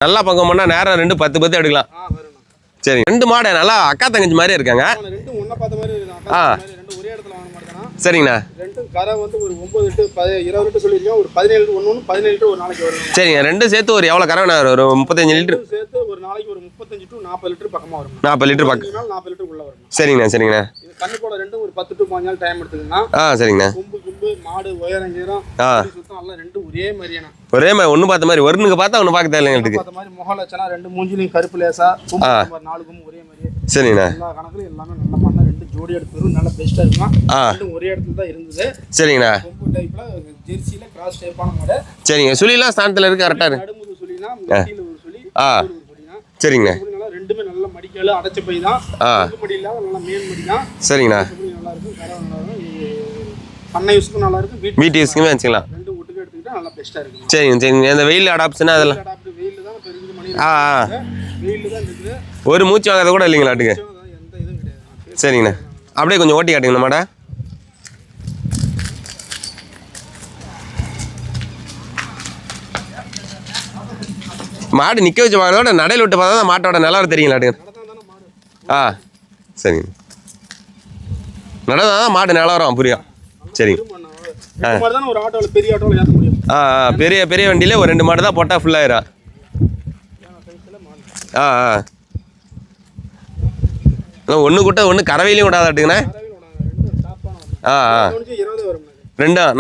நல்லா பக்கம் பண்ணா நேரம் 2 10 10 எடுக்கலாம். சரி, 2 மாடு நல்லா அக்கா தங்கச்சி மாதிரியே இருக்காங்க. ரெண்டும் ஒண்ணா பார்த்த மாதிரி இருக்காங்க. ரெண்டும் ஒரே இடத்துல வாங்க மாட்டானா. சரிங்கண்ணா. ரெண்டும் கரை வந்து ஒரு 9 லிட்டர் 20 லிட்டர் சொல்லிருக்கேன். ஒரு 17 லிட்டர் ஒண்ணு 17 லிட்டர் ஒரு நாளைக்கு வரும். சரிங்க, ரெண்டும் சேர்த்து ஒரு எவ்வளவு கறவை ஒரு 35 லிட்டர் சேர்த்து ஒரு நாளைக்கு ஒரு 35 to 40 லிட்டர் பக்கமா வரும். 40 லிட்டர் பக்கம். 40 லிட்டர் உள்ள வரும். சரிங்கண்ணா சரிங்கண்ணா. இது கண்ணு போட ரெண்டும் ஒரு 10 to 15 நாள் டைம் எடுத்துக்கங்க. சரிங்கண்ணா. கொம்பு மாடு உயரம் கீரம் சுத்தம் எல்லாம் ரெண்டும் ஒரே மாதிரியான. ஒரே மாதிரி ஒண்ணு பார்த்த மாதிரி ஒருனுக்கு பார்த்தா ஒண்ணு பார்க்க தேவையில்லைங்க. பார்த்த மாதிரி முகலட்சணம் ரெண்டு மூஞ்சிலையும் கருப்பு லேசா கொம்பு 4 கொம்பு ஒரே மாதிரி. சரிங்கண்ணா. எல்லா கணக்குல எல்லாமே நல்ல பண்ண ரெண்டு ஜோடி எடுத்துரும் நல்ல பெஸ்டா இருக்கும். ரெண்டும் ஒரே இடத்துல தான் இருந்தது. சரிங்கண்ணா. கொம்பு டைப்ல ஜெர்சில கிராஸ் டைப்பான மாடு. சரிங்க, சுழிலாம் ஸ்தானத்துல இருக்கு கரெக்டா இருக்கு. நடுமுது சுழினா மடியில ஒரு சுழி ஒரு சுழினா. சரிங்கண்ணா. ரெண்டுமே நல்ல மடிக்கால அடைச்ச பை தான். கொம்பு மடி இல்லாத நல்ல மேல் மடி தான். சரிங்கண்ணா. நல்லா இருக்கும், கரை நல்லா இருக்கும். பண்ணை யூஸ்க்கு நல்லா இருக்கும், வீட்டு யூஸ்க்குமே வச்சுக்கலாம். ரெண்டு ஒட்டுக்கு எடுத்துக்கிட்டா நல்லா பெஸ்டா இருக்கும். சரிங்க சரிங்க. இந்த வெயில் அடாப்ஷன் அதெல்லாம் வெயில்ல தான் பெருஞ்சு மணி வெயில்ல தான் இருக்குது. ஒரு மூச்சு வாங்காத கூட இல்லைங்களாட்டுக்கு. எந்த இதுவும் கிடையாது. சரிங்கண்ணா, அப்படியே கொஞ்சம் ஓட்டி காட்டுங்கண்ணா மாடா. மாடு நிற்க வச்சு வாங்கினோட நடையில் விட்டு பார்த்தா தான் மாட்டோட நிலவரம் தெரியுங்களாட்டுங்க. சரிங்க, நடந்தா தான் மாடு நிலவரம் புரியும். சரிங்க. ஒரு ஆட்டோல பெரிய ஆட்டோல ஏற்ற முடியும். பெரிய பெரிய வண்டியில ஒரு 2 மாடு தான் போட்டால் ஃபுல்லாயிரும். ஒன்று கூட்ட ஒன்று கறவையிலையும் விடாதாட்டுங்கண்ணா. 20 வரும். 2